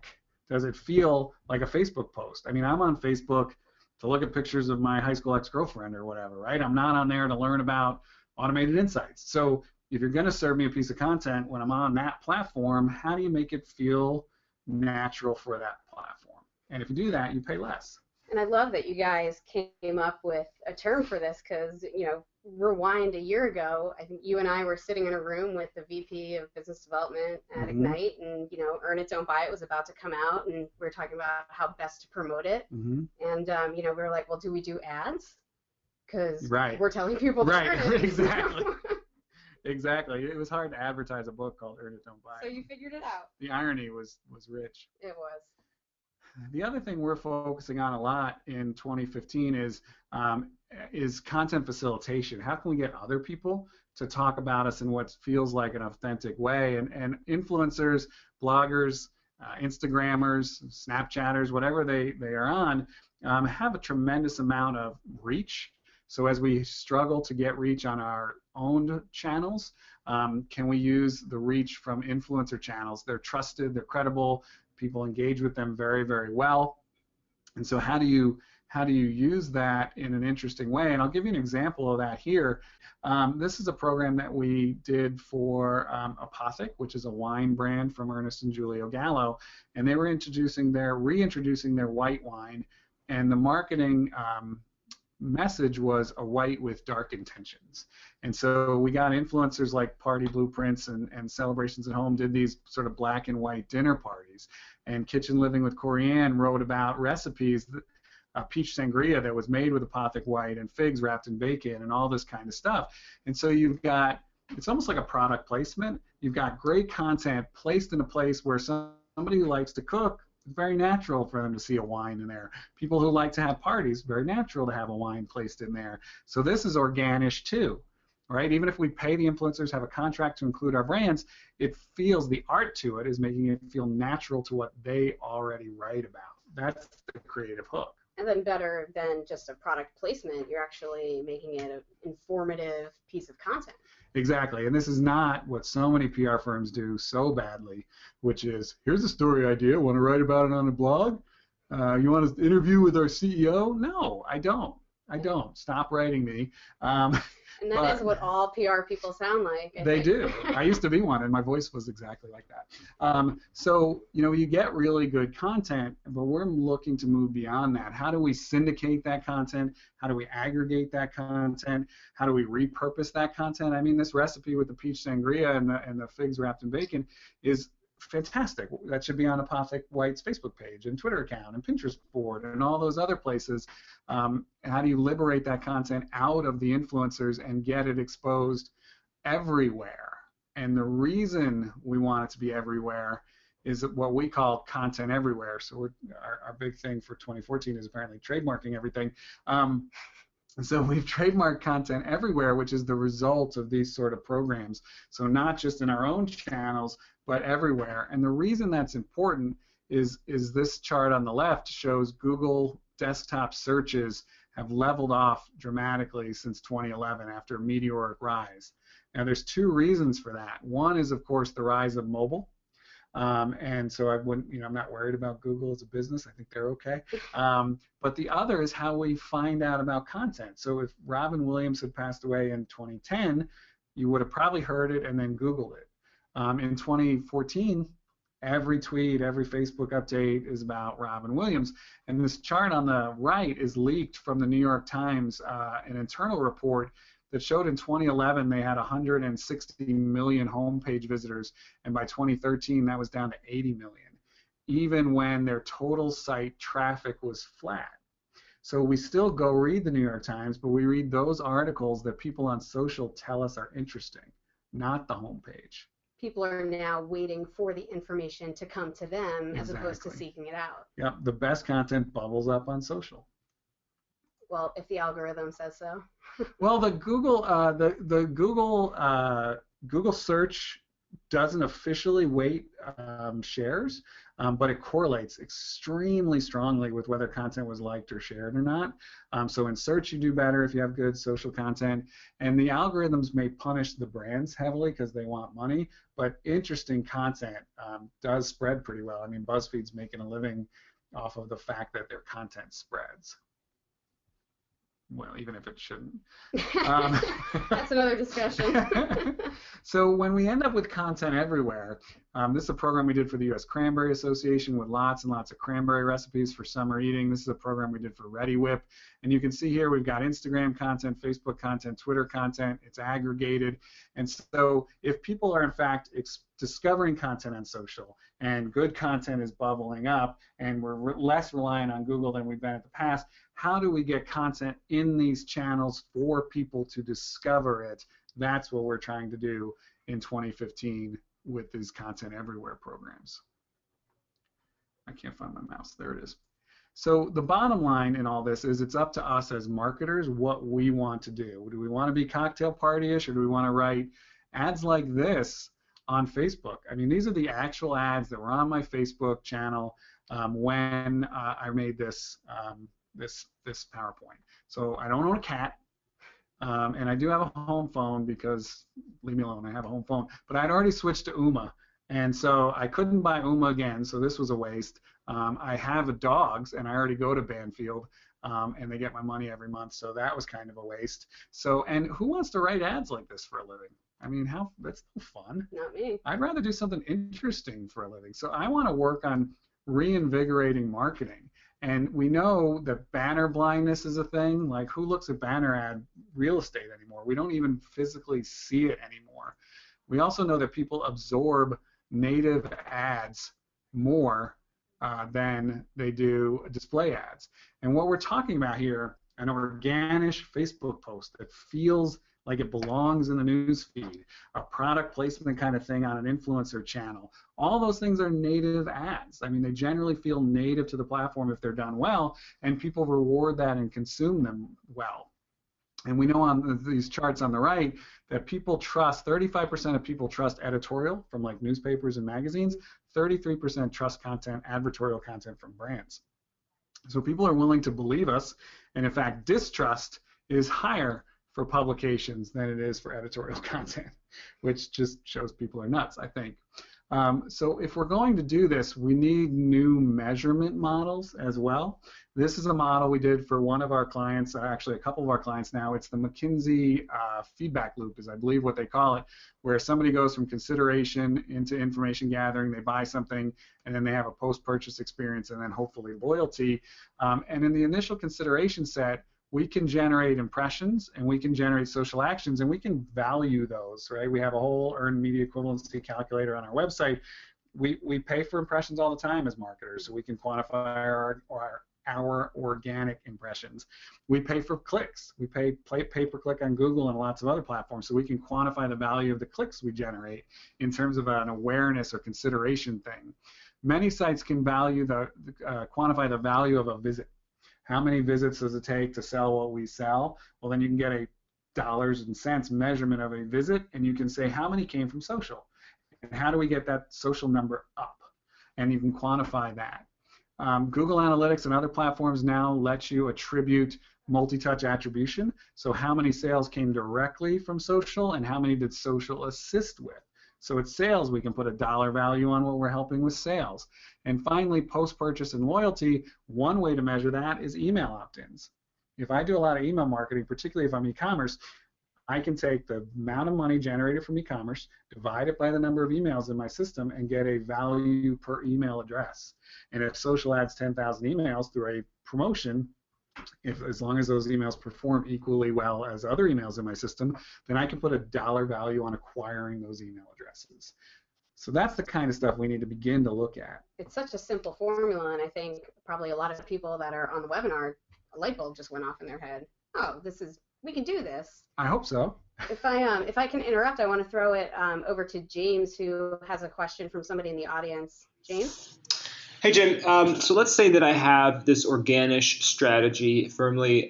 Does it feel like a Facebook post? I mean, I'm on Facebook to look at pictures of my high school ex-girlfriend or whatever, right? I'm not on there to learn about automated insights. So if you're going to serve me a piece of content when I'm on that platform, how do you make it feel natural for that platform? And if you do that, you pay less. And I love that you guys came up with a term for this, because, rewind a year ago, I think you and I were sitting in a room with the VP of Business Development at Ignite, and, Earn It, Don't Buy It was about to come out, and we were talking about how best to promote it. And, we were like, well, do we do ads? Because we're telling people to earn it. Exactly. Exactly. It was hard to advertise a book called Earn It, Don't Buy It. So you figured it out. The irony was rich. It was. The other thing we're focusing on a lot in 2015 is content facilitation. How can we get other people to talk about us in what feels like an authentic way? And influencers, bloggers, Instagrammers, Snapchatters, whatever they are on, have a tremendous amount of reach. So as we struggle to get reach on our owned channels, can we use the reach from influencer channels? They're trusted, they're credible, people engage with them very, very well. And so how do you use that in an interesting way? And I'll give you an example of that here. This is a program that we did for Apothic, which is a wine brand from Ernest and Julio Gallo, and they were reintroducing their white wine, and the marketing message was a white with dark intentions. And so we got influencers like Party Blueprints and Celebrations at Home did these sort of black and white dinner parties. And Kitchen Living with Corianne wrote about recipes, peach sangria that was made with Apothic white and figs wrapped in bacon and all this kind of stuff. And so it's almost like a product placement. You've got great content placed in a place where somebody who likes to cook, it's very natural for them to see a wine in there. People who like to have parties, very natural to have a wine placed in there. So this is Organish too, right? Even if we pay the influencers, have a contract to include our brands, it feels, the art to it is making it feel natural to what they already write about. That's the creative hook. And then better than just a product placement, you're actually making it an informative piece of content. Exactly, and this is not what so many PR firms do so badly, which is, here's a story idea, want to write about it on a blog? You want to interview with our CEO? No, I don't. Stop writing me. And that is what all PR people sound like. They do. I used to be one, and my voice was exactly like that. So, you get really good content, but we're looking to move beyond that. How do we syndicate that content? How do we aggregate that content? How do we repurpose that content? I mean, this recipe with the peach sangria and the figs wrapped in bacon is fantastic. That should be on Apothic White's Facebook page and Twitter account and Pinterest board and all those other places. How do you liberate that content out of the influencers and get it exposed everywhere? And the reason we want it to be everywhere is what we call content everywhere. So our big thing for 2014 is apparently trademarking everything. So we've trademarked content everywhere, which is the result of these sort of programs. So not just in our own channels, but everywhere. And the reason that's important is this chart on the left shows Google desktop searches have leveled off dramatically since 2011 after a meteoric rise. Now there's two reasons for that. One is, of course, the rise of mobile. And so I wouldn't, I'm not worried about Google as a business. I think they're okay. But the other is how we find out about content. So if Robin Williams had passed away in 2010, you would have probably heard it and then Googled it. In 2014, every tweet, every Facebook update is about Robin Williams. And this chart on the right is leaked from the New York Times, an internal report that showed in 2011 they had 160 million homepage visitors, and by 2013 that was down to 80 million, even when their total site traffic was flat. So we still go read the New York Times, but we read those articles that people on social tell us are interesting, not the homepage. People are now waiting for the information to come to them as opposed to seeking it out. Yep, the best content bubbles up on social. Well, if the algorithm says so. Well, the Google search doesn't officially weight shares, but it correlates extremely strongly with whether content was liked or shared or not. So in search, you do better if you have good social content, and the algorithms may punish the brands heavily because they want money, but interesting content does spread pretty well. I mean, BuzzFeed's making a living off of the fact that their content spreads. Well, even if it shouldn't. That's another discussion. So when we end up with content everywhere, this is a program we did for the U.S. Cranberry Association with lots and lots of cranberry recipes for summer eating. This is a program we did for ReadyWhip. And you can see here we've got Instagram content, Facebook content, Twitter content. It's aggregated. And so if people are, in fact, discovering content on social and good content is bubbling up and we're less reliant on Google than we've been in the past, how do we get content in these channels for people to discover it? That's what we're trying to do in 2015 with these content everywhere programs. I can't find my mouse. There it is. So the bottom line in all this is it's up to us as marketers what we want to do. Do we want to be cocktail party-ish, or do we want to write ads like this on Facebook? I mean, these are the actual ads that were on my Facebook channel when I made this this PowerPoint. So I don't own a cat, and I do have a home phone because, leave me alone, I have a home phone. But I'd already switched to Uma, and so I couldn't buy Uma again, so this was a waste. I have dogs, and I already go to Banfield, and they get my money every month, so that was kind of a waste. So, and who wants to write ads like this for a living? I mean, that's no fun. Not me. I'd rather do something interesting for a living. So I want to work on reinvigorating marketing. And we know that banner blindness is a thing. Like, who looks at banner ad real estate anymore? We don't even physically see it anymore. We also know that people absorb native ads more than they do display ads. And what we're talking about here, an organic Facebook post that feels like it belongs in the news feed, a product placement kind of thing on an influencer channel. All those things are native ads. I mean, they generally feel native to the platform if they're done well, and people reward that and consume them well. And we know on these charts on the right that people trust, 35% of people trust editorial from like newspapers and magazines, 33% trust content, advertorial content from brands. So people are willing to believe us, and in fact, distrust is higher for publications than it is for editorial content, which just shows people are nuts, I think. So if we're going to do this, we need new measurement models as well. This is a model we did for one of our clients, actually a couple of our clients now. It's the McKinsey feedback loop, is I believe what they call it, where somebody goes from consideration into information gathering, they buy something, and then they have a post-purchase experience, and then hopefully loyalty. And in the initial consideration set, we can generate impressions, and we can generate social actions, and we can value those, right? We have a whole earned media equivalency calculator on our website. We pay for impressions all the time as marketers, so we can quantify our organic impressions. We pay for clicks. We pay pay-per-click on Google and lots of other platforms, so we can quantify the value of the clicks we generate in terms of an awareness or consideration thing. Many sites can quantify the value of a visit. How many visits does it take to sell what we sell? Well, then you can get a dollars and cents measurement of a visit, and you can say how many came from social, and how do we get that social number up, and you can quantify that. Google Analytics and other platforms now let you attribute multi-touch attribution, so how many sales came directly from social and how many did social assist with. So it's sales, we can put a dollar value on what we're helping with sales. And finally, post-purchase and loyalty, one way to measure that is email opt-ins. If I do a lot of email marketing, particularly if I'm e-commerce, I can take the amount of money generated from e-commerce, divide it by the number of emails in my system, and get a value per email address. And if social adds 10,000 emails through a promotion, as long as those emails perform equally well as other emails in my system, then I can put a dollar value on acquiring those email addresses. So that's the kind of stuff we need to begin to look at. It's such a simple formula, and I think probably a lot of people that are on the webinar, a light bulb just went off in their head. Oh, we can do this. I hope so. If I can interrupt, I want to throw it over to James, who has a question from somebody in the audience. James? Hey, Jim. So let's say that I have this organish strategy firmly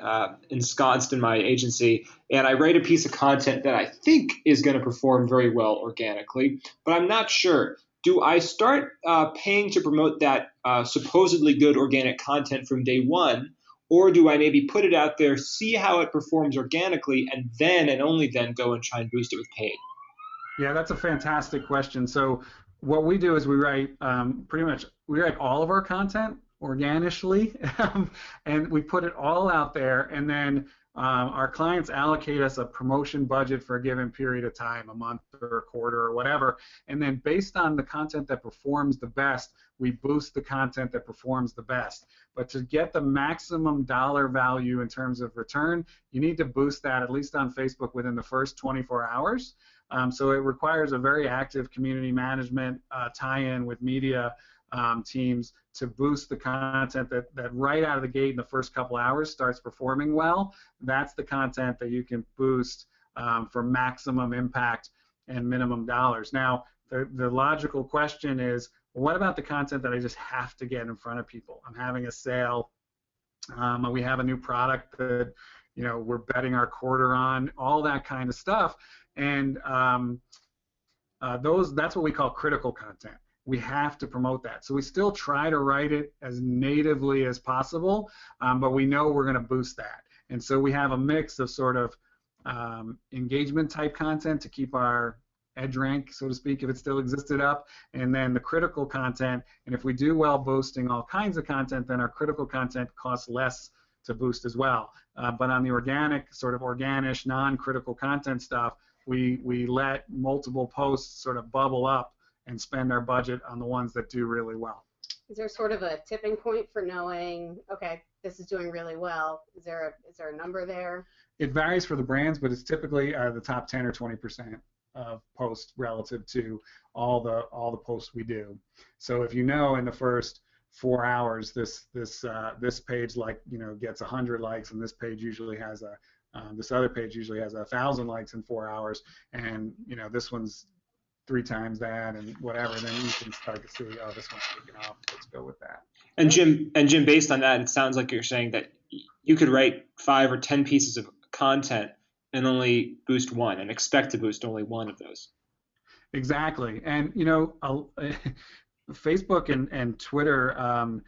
ensconced in my agency, and I write a piece of content that I think is going to perform very well organically, but I'm not sure. Do I start paying to promote that supposedly good organic content from day one, or do I maybe put it out there, see how it performs organically, and then and only then go and try and boost it with paid? Yeah, that's a fantastic question. So what we do is we write we write all of our content organically, and we put it all out there, and then our clients allocate us a promotion budget for a given period of time, a month or a quarter or whatever, and then based on the content that performs the best, we boost the content that performs the best. But to get the maximum dollar value in terms of return, you need to boost that, at least on Facebook, within the first 24 hours. So it requires a very active community management tie-in with media teams to boost the content that right out of the gate in the first couple hours starts performing well. That's the content that you can boost for maximum impact and minimum dollars. Now, the logical question is, well, what about the content that I just have to get in front of people? I'm having a sale, we have a new product that we're betting our quarter on, all that kind of stuff, and that's what we call critical content. We have to promote that. So we still try to write it as natively as possible, but we know we're going to boost that. And so we have a mix of sort of engagement type content to keep our edge rank, so to speak, if it still existed, up, and then the critical content. And if we do well boosting all kinds of content, then our critical content costs less to boost as well. But on the organic, sort of organish, non-critical content stuff, we let multiple posts sort of bubble up and spend our budget on the ones that do really well. Is there sort of a tipping point for knowing, okay, this is doing really well? Is there a number there? It varies for the brands, but it's typically the top 10 or 20% of posts relative to all the posts we do. So if in the first 4 hours this page gets 100 likes, and this page usually has this other page usually has 1,000 likes in 4 hours, and this one's 3 times that, and whatever, then you can start to see, oh, this one's taking off, let's go with that. And Jim, based on that, it sounds like you're saying that you could write 5 or 10 pieces of content and only boost one, and expect to boost only one of those. Exactly. And Facebook and Twitter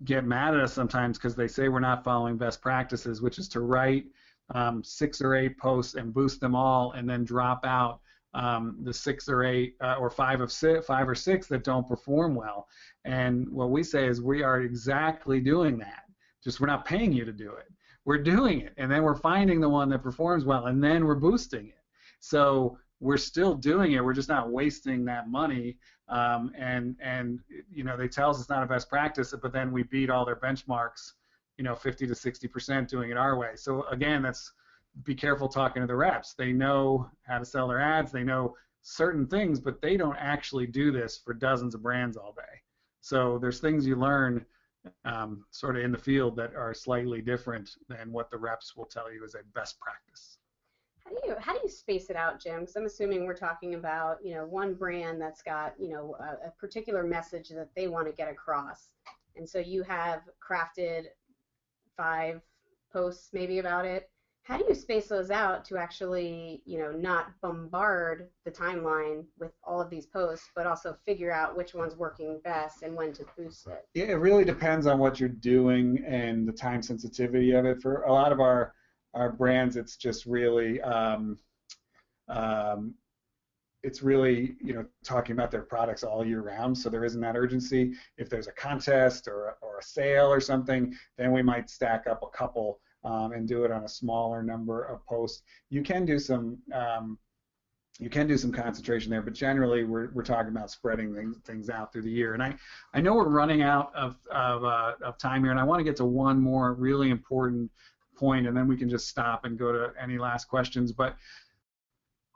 get mad at us sometimes because they say we're not following best practices, which is to write 6 or 8 posts and boost them all, and then drop out the 6 or 8 or 5 or 6 that don't perform well. And what we say is we are exactly doing that. Just we're not paying you to do it. We're doing it, and then we're finding the one that performs well, and then we're boosting it. So we're still doing it. We're just not wasting that money. And they tell us it's not a best practice, but then we beat all their benchmarks, 50 to 60% doing it our way. So again, be careful talking to the reps. They know how to sell their ads. They know certain things, but they don't actually do this for dozens of brands all day. So there's things you learn sort of in the field that are slightly different than what the reps will tell you is a best practice. How do you space it out, Jim? Because I'm assuming we're talking about one brand that's got a particular message that they want to get across, and so you have crafted 5 posts maybe about it. How do you space those out to actually not bombard the timeline with all of these posts, but also figure out which one's working best and when to boost it? Yeah, it really depends on what you're doing and the time sensitivity of it. For a lot of our brands, it's just really it's really, talking about their products all year round, so there isn't that urgency. If there's a contest or a sale or something, then we might stack up a couple and do it on a smaller number of posts. You can do some concentration there, but generally we're talking about spreading things out through the year. And I know we're running out of time here, and I want to get to one more really important point, and then we can just stop and go to any last questions. But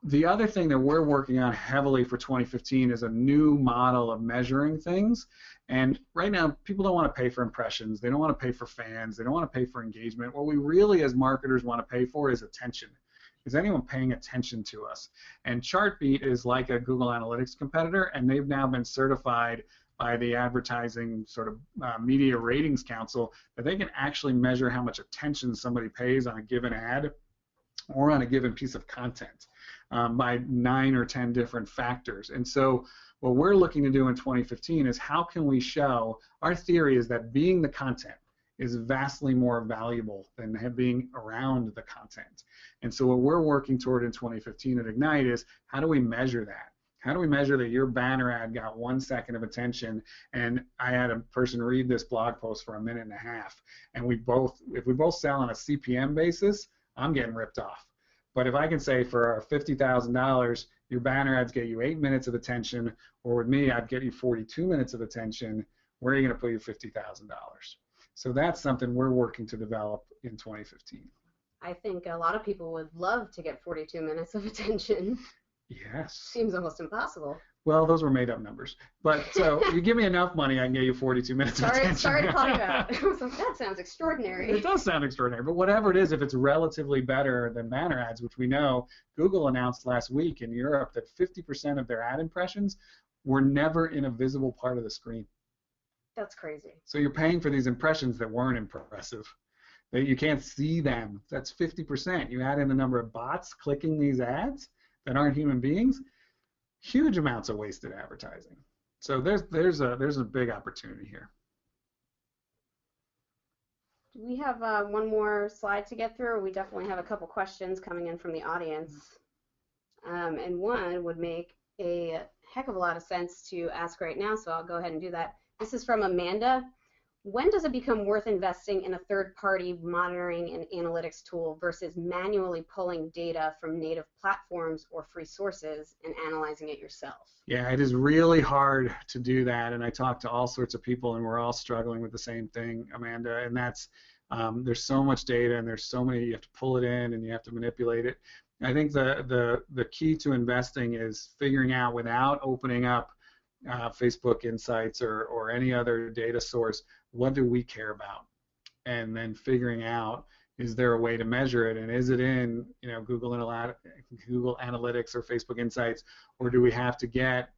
the other thing that we're working on heavily for 2015 is a new model of measuring things. And right now, people don't want to pay for impressions. They don't want to pay for fans. They don't want to pay for engagement. What we really, as marketers, want to pay for is attention. Is anyone paying attention to us? And Chartbeat is like a Google Analytics competitor, and they've now been certified by the Advertising sort of Media Ratings Council that they can actually measure how much attention somebody pays on a given ad or on a given piece of content by 9 or 10 different factors. And so what we're looking to do in 2015 is how can we show, our theory is that being the content is vastly more valuable than being around the content. And so what we're working toward in 2015 at Ignite is how do we measure that? How do we measure that your banner ad got 1 second of attention and I had a person read this blog post for 1.5 minutes, and if we both sell on a CPM basis, I'm getting ripped off. But if I can say for $50,000, your banner ads get you 8 minutes of attention, or with me, I'd get you 42 minutes of attention, where are you going to put your $50,000? So that's something we're working to develop in 2015. I think a lot of people would love to get 42 minutes of attention. Yes. Seems almost impossible. Well, those were made-up numbers. But so you give me enough money, I can get you 42 minutes of attention. Sorry to call you out. I was like, that sounds extraordinary. It does sound extraordinary. But whatever it is, if it's relatively better than banner ads, which we know, Google announced last week in Europe that 50% of their ad impressions were never in a visible part of the screen. That's crazy. So you're paying for these impressions that weren't impressive. That you can't see them. That's 50%. You add in the number of bots clicking these ads that aren't human beings, huge amounts of wasted advertising. So there's a big opportunity here. Do we have one more slide to get through? We definitely have a couple questions coming in from the audience. And one would make a heck of a lot of sense to ask right now, so I'll go ahead and do that. This is from Amanda. When does it become worth investing in a third-party monitoring and analytics tool versus manually pulling data from native platforms or free sources and analyzing it yourself? Yeah, it is really hard to do that, and I talk to all sorts of people, and we're all struggling with the same thing, Amanda, and that's there's so much data, and there's so many, you have to pull it in, and you have to manipulate it. I think the key to investing is figuring out, without opening up Facebook Insights or any other data source, what do we care about, and then figuring out, is there a way to measure it, and is it in Google Analytics or Facebook Insights, or do we have to get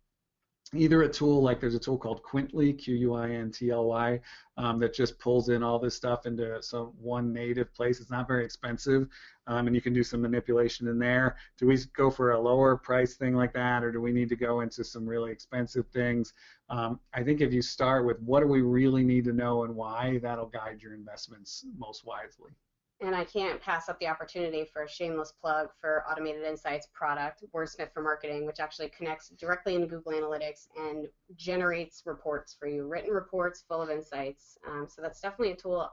either a tool, like there's a tool called Quintly, Quintly, that just pulls in all this stuff into some one native place. It's not very expensive, and you can do some manipulation in there. Do we go for a lower price thing like that, or do we need to go into some really expensive things? I think if you start with what do we really need to know and why, that'll guide your investments most wisely. And I can't pass up the opportunity for a shameless plug for Automated Insights product, Wordsmith for Marketing, which actually connects directly into Google Analytics and generates reports for you, written reports full of insights. So that's definitely a tool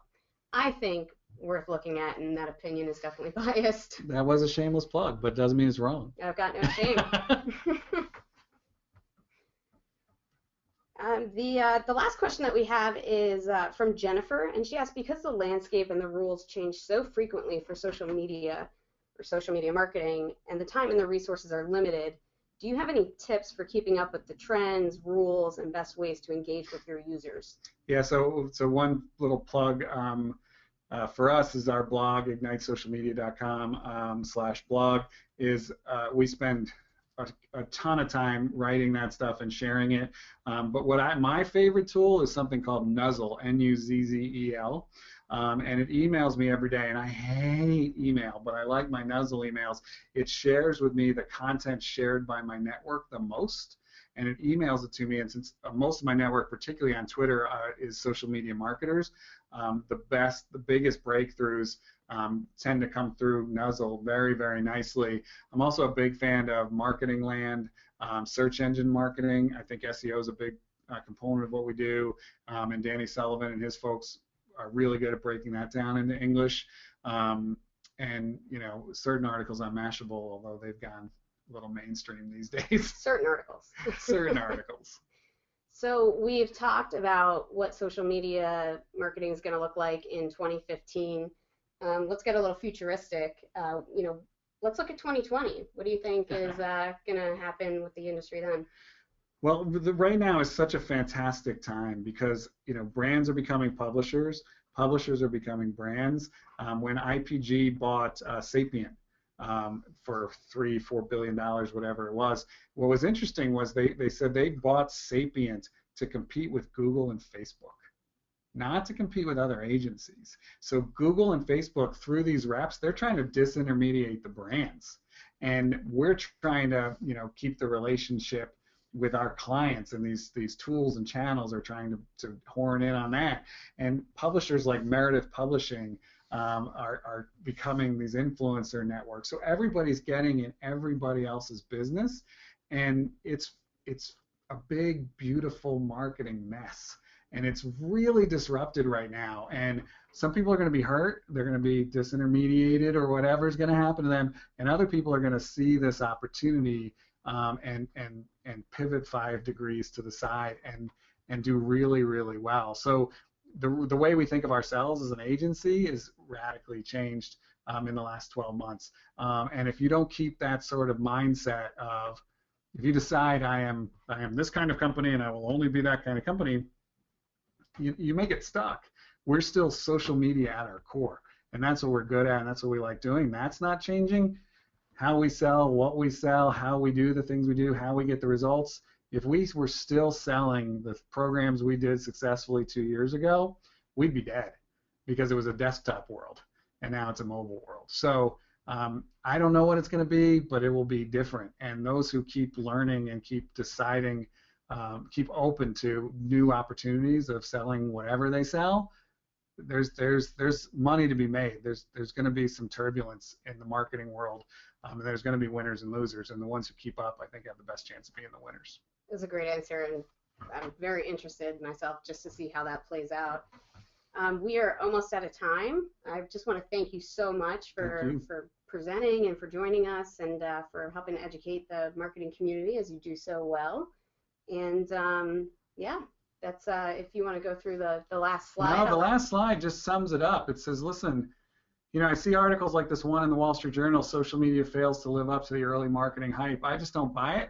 I think worth looking at, and that opinion is definitely biased. That was a shameless plug, but doesn't mean it's wrong. I've got no shame. The last question that we have is from Jennifer, and she asks, because the landscape and the rules change so frequently for social media or social media marketing, and the time and the resources are limited, do you have any tips for keeping up with the trends, rules, and best ways to engage with your users? Yeah, so one little plug for us is our blog, ignitesocialmedia.com/blog. We spend a ton of time writing that stuff and sharing it. But my favorite tool is something called Nuzzle, N-U-Z-Z-E-L, and it emails me every day. And I hate email, but I like my Nuzzle emails. It shares with me the content shared by my network the most, and it emails it to me. And since most of my network, particularly on Twitter, is social media marketers, the biggest breakthroughs tend to come through Nuzzle very, very nicely. I'm also a big fan of Marketing Land, search engine marketing. I think SEO is a big component of what we do, and Danny Sullivan and his folks are really good at breaking that down into English. And certain articles on Mashable, although they've gone a little mainstream these days. Certain articles. Certain articles. So we've talked about what social media marketing is going to look like in 2015. Let's get a little futuristic. Let's look at 2020. What do you think is going to happen with the industry then? Well, right now is such a fantastic time because brands are becoming publishers. Publishers are becoming brands. When IPG bought Sapient for $3-4 billion, whatever it was, what was interesting was they said they bought Sapient to compete with Google and Facebook, not to compete with other agencies. So Google and Facebook, through these reps, they're trying to disintermediate the brands, and we're trying to keep the relationship with our clients, and these tools and channels are trying to horn in on that. And publishers like Meredith Publishing are becoming these influencer networks. So everybody's getting in everybody else's business, and it's a big, beautiful marketing mess. And it's really disrupted right now. And some people are going to be hurt. They're going to be disintermediated or whatever is going to happen to them. And other people are going to see this opportunity and pivot 5 degrees to the side and do really, really well. So the way we think of ourselves as an agency is radically changed in the last 12 months. And if you don't keep that sort of mindset of, if you decide I am this kind of company and I will only be that kind of company, you may get stuck. We're still social media at our core, and that's what we're good at, and that's what we like doing. That's not changing. How we sell, what we sell, how we do the things we do, how we get the results. If we were still selling the programs we did successfully 2 years ago, we'd be dead because it was a desktop world, and now it's a mobile world. So I don't know what it's going to be, but it will be different. And those who keep learning and keep deciding, keep open to new opportunities of selling whatever they sell, there's money to be made. There's going to be some turbulence in the marketing world, and there's going to be winners and losers. And the ones who keep up, I think, have the best chance of being the winners. That's a great answer, and I'm very interested myself just to see how that plays out. We are almost out of time. I just want to thank you so much for presenting and for joining us, and for helping to educate the marketing community as you do so well. And yeah, that's if you want to go through the last slide. No, the last slide just sums it up. It says, listen, I see articles like this one in the Wall Street Journal, social media fails to live up to the early marketing hype. I just don't buy it.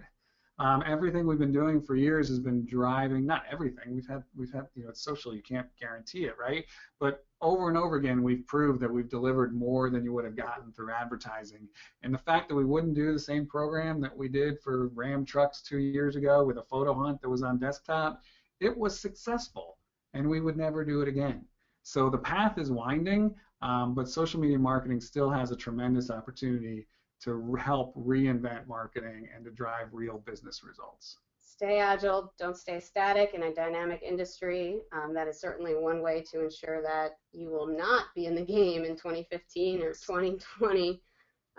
Everything we've been doing for years has been driving, not everything, we've had, it's social, you can't guarantee it, right? But over and over again, we've proved that we've delivered more than you would have gotten through advertising. And the fact that we wouldn't do the same program that we did for Ram trucks 2 years ago with a photo hunt that was on desktop, it was successful, and we would never do it again. So the path is winding, but social media marketing still has a tremendous opportunity to help reinvent marketing and to drive real business results. Stay agile, don't stay static in a dynamic industry. That is certainly one way to ensure that you will not be in the game in 2015 or 2020.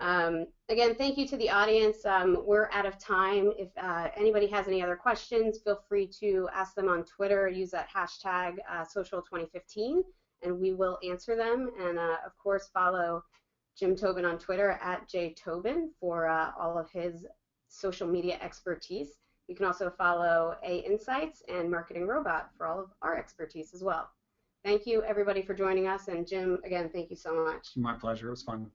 Again, thank you to the audience. We're out of time. If anybody has any other questions, feel free to ask them on Twitter. Use that hashtag social2015, and we will answer them. And of course, follow Jim Tobin on Twitter at jtobin for all of his social media expertise. You can also follow A Insights and Marketing Robot for all of our expertise as well. Thank you, everybody, for joining us. And Jim, again, thank you so much. My pleasure. It was fun.